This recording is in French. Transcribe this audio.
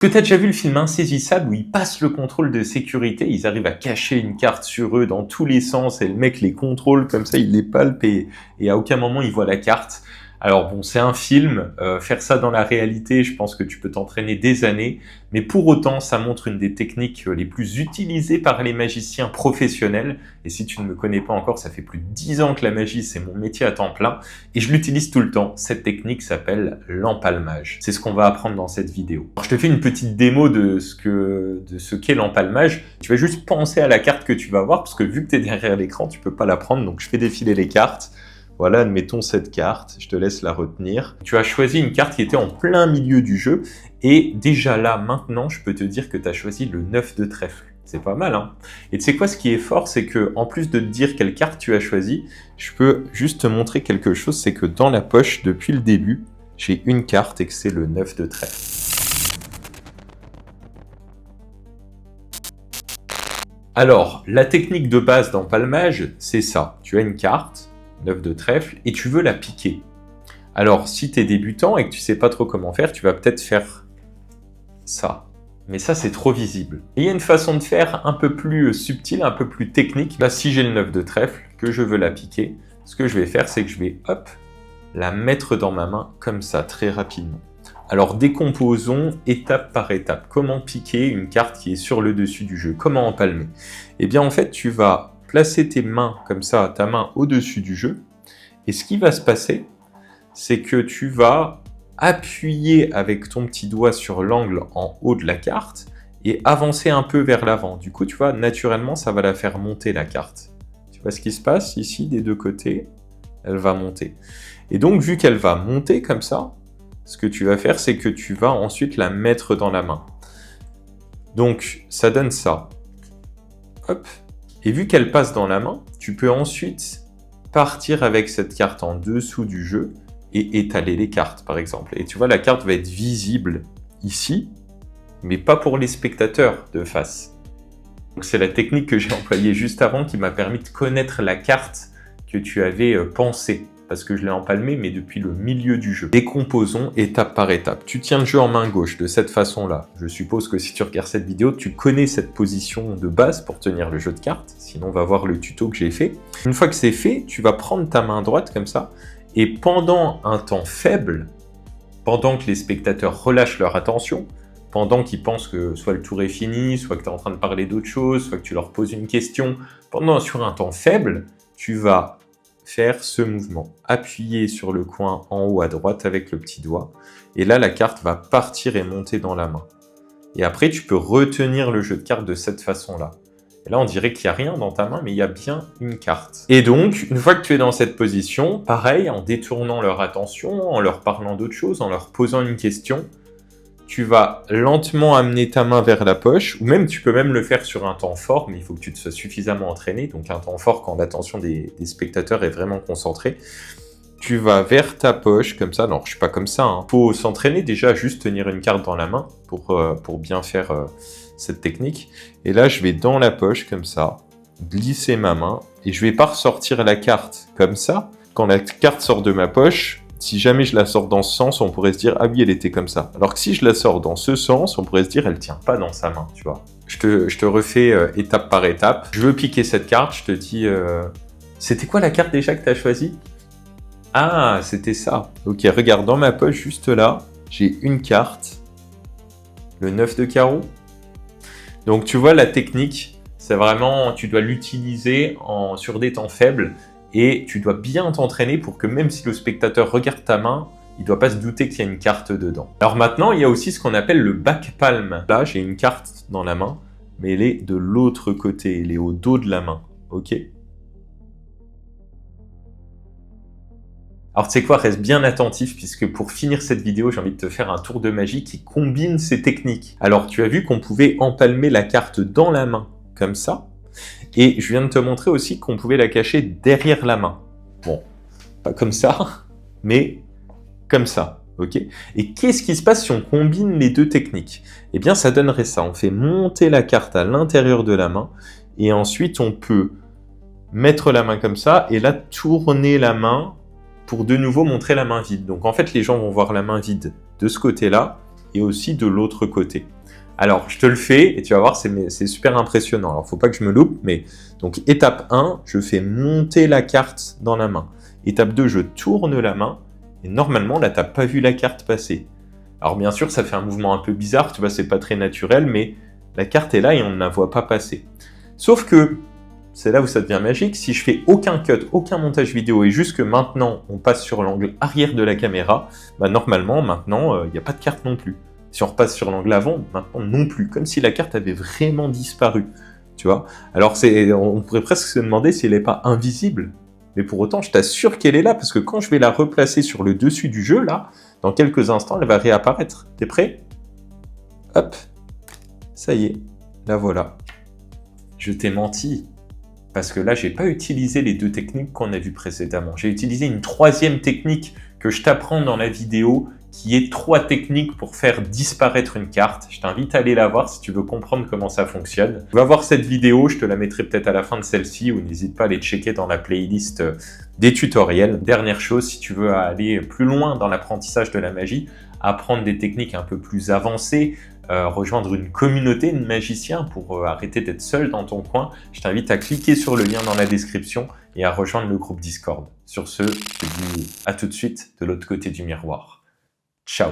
Que t'as déjà vu le film Insaisissable où ils passent le contrôle de sécurité, ils arrivent à cacher une carte sur eux dans tous les sens et le mec les contrôle comme ça, il les palpe et à aucun moment il voit la carte. Alors bon, c'est un film, faire ça dans la réalité, je pense que tu peux t'entraîner des années, mais pour autant, ça montre une des techniques les plus utilisées par les magiciens professionnels. Et si tu ne me connais pas encore, ça fait plus de 10 ans que la magie, c'est mon métier à temps plein, et je l'utilise tout le temps. Cette technique s'appelle l'empalmage. C'est ce qu'on va apprendre dans cette vidéo. Alors, je te fais une petite démo de ce qu'est l'empalmage. Tu vas juste penser à la carte que tu vas voir, parce que vu que tu es derrière l'écran, tu peux pas la prendre, donc je fais défiler les cartes. Voilà, admettons cette carte, je te laisse la retenir. Tu as choisi une carte qui était en plein milieu du jeu, et déjà là, maintenant, je peux te dire que tu as choisi le 9 de trèfle. C'est pas mal, hein? Et tu sais quoi, ce qui est fort, c'est que en plus de te dire quelle carte tu as choisi, je peux juste te montrer quelque chose, c'est que dans la poche, depuis le début, j'ai une carte et que c'est le 9 de trèfle. Alors, la technique de base d'empalmage, c'est ça. Tu as une carte, 9 de trèfle, et tu veux la piquer. Alors, si tu es débutant et que tu sais pas trop comment faire, tu vas peut-être faire ça. Mais ça, c'est trop visible. Et il y a une façon de faire un peu plus subtile, un peu plus technique. Là, si j'ai le 9 de trèfle, que je veux la piquer, ce que je vais faire, c'est que je vais, hop, la mettre dans ma main, comme ça, très rapidement. Alors, décomposons étape par étape. Comment piquer une carte qui est sur le dessus du jeu? Comment empalmer? Eh bien, en fait, tu vas placer tes mains comme ça, ta main au-dessus du jeu. Et ce qui va se passer, c'est que tu vas appuyer avec ton petit doigt sur l'angle en haut de la carte et avancer un peu vers l'avant. Du coup, tu vois, naturellement, ça va la faire monter la carte. Tu vois ce qui se passe ici, des deux côtés? Elle va monter. Et donc, vu qu'elle va monter comme ça, ce que tu vas faire, c'est que tu vas ensuite la mettre dans la main. Donc, ça donne ça. Hop. Et vu qu'elle passe dans la main, tu peux ensuite partir avec cette carte en dessous du jeu et étaler les cartes, par exemple. Et tu vois, la carte va être visible ici, mais pas pour les spectateurs de face. Donc, c'est la technique que j'ai employée juste avant qui m'a permis de connaître la carte que tu avais pensée. Parce que je l'ai empalmée, mais depuis le milieu du jeu. Décomposons étape par étape. Tu tiens le jeu en main gauche de cette façon-là. Je suppose que si tu regardes cette vidéo, tu connais cette position de base pour tenir le jeu de cartes. Sinon, on va voir le tuto que j'ai fait. Une fois que c'est fait, tu vas prendre ta main droite comme ça. Et pendant un temps faible, pendant que les spectateurs relâchent leur attention, pendant qu'ils pensent que soit le tour est fini, soit que tu es en train de parler d'autre chose, soit que tu leur poses une question, sur un temps faible, tu vas faire ce mouvement. Appuyer sur le coin en haut à droite avec le petit doigt. Et là, la carte va partir et monter dans la main. Et après, tu peux retenir le jeu de cartes de cette façon-là. Et là, on dirait qu'il n'y a rien dans ta main, mais il y a bien une carte. Et donc, une fois que tu es dans cette position, pareil, en détournant leur attention, en leur parlant d'autre chose, en leur posant une question, tu vas lentement amener ta main vers la poche, ou même tu peux même le faire sur un temps fort, mais il faut que tu te sois suffisamment entraîné, donc un temps fort quand l'attention des spectateurs est vraiment concentrée. Tu vas vers ta poche, comme ça, non, je suis pas comme ça, hein. Faut s'entraîner déjà à juste tenir une carte dans la main pour bien faire cette technique. Et là, je vais dans la poche, comme ça, glisser ma main, et je vais pas ressortir la carte comme ça. Quand la carte sort de ma poche, si jamais je la sors dans ce sens, on pourrait se dire « Ah oui, elle était comme ça ». Alors que si je la sors dans ce sens, on pourrait se dire « Elle tient pas dans sa main », tu vois. Je te refais étape par étape. Je veux piquer cette carte, je te dis c'était quoi la carte déjà que tu as choisie? Ah, c'était ça. Ok, regarde, dans ma poche, juste là, j'ai une carte. Le 9 de carreau. Donc tu vois, la technique, c'est vraiment, tu dois l'utiliser sur des temps faibles. Et tu dois bien t'entraîner pour que même si le spectateur regarde ta main, il ne doit pas se douter qu'il y a une carte dedans. Alors maintenant, il y a aussi ce qu'on appelle le back palm. Là, j'ai une carte dans la main, mais elle est de l'autre côté, elle est au dos de la main. Ok? Alors tu sais quoi, reste bien attentif puisque pour finir cette vidéo, j'ai envie de te faire un tour de magie qui combine ces techniques. Alors tu as vu qu'on pouvait empalmer la carte dans la main, comme ça. Et je viens de te montrer aussi qu'on pouvait la cacher derrière la main. Bon, pas comme ça, mais comme ça, ok? Et qu'est-ce qui se passe si on combine les deux techniques? Eh bien, ça donnerait ça. On fait monter la carte à l'intérieur de la main, et ensuite on peut mettre la main comme ça, et là, tourner la main pour de nouveau montrer la main vide. Donc en fait, les gens vont voir la main vide de ce côté-là, et aussi de l'autre côté. Alors, je te le fais et tu vas voir, c'est super impressionnant. Alors, faut pas que je me loupe, mais donc étape 1, je fais monter la carte dans la main. Étape 2, je tourne la main et normalement, là, t'as pas vu la carte passer. Alors, bien sûr, ça fait un mouvement un peu bizarre, tu vois, c'est pas très naturel, mais la carte est là et on ne la voit pas passer. Sauf que, c'est là où ça devient magique, si je fais aucun cut, aucun montage vidéo et juste que maintenant, on passe sur l'angle arrière de la caméra, bah normalement, maintenant, il n'y a pas de carte non plus. Si on repasse sur l'angle avant, maintenant non plus, comme si la carte avait vraiment disparu, tu vois. Alors on pourrait presque se demander si elle n'est pas invisible, mais pour autant, je t'assure qu'elle est là, parce que quand je vais la replacer sur le dessus du jeu, là, dans quelques instants, elle va réapparaître. T'es prêt? Hop, ça y est, la voilà. Je t'ai menti, parce que là, j'ai pas utilisé les 2 techniques qu'on a vues précédemment. J'ai utilisé une 3e technique que je t'apprends dans la vidéo, qui est 3 techniques pour faire disparaître une carte. Je t'invite à aller la voir si tu veux comprendre comment ça fonctionne. Va voir cette vidéo, je te la mettrai peut-être à la fin de celle-ci, ou n'hésite pas à aller checker dans la playlist des tutoriels. Dernière chose, si tu veux aller plus loin dans l'apprentissage de la magie, apprendre des techniques un peu plus avancées, rejoindre une communauté de magiciens pour arrêter d'être seul dans ton coin, je t'invite à cliquer sur le lien dans la description et à rejoindre le groupe Discord. Sur ce, je te dis à tout de suite de l'autre côté du miroir. Ciao!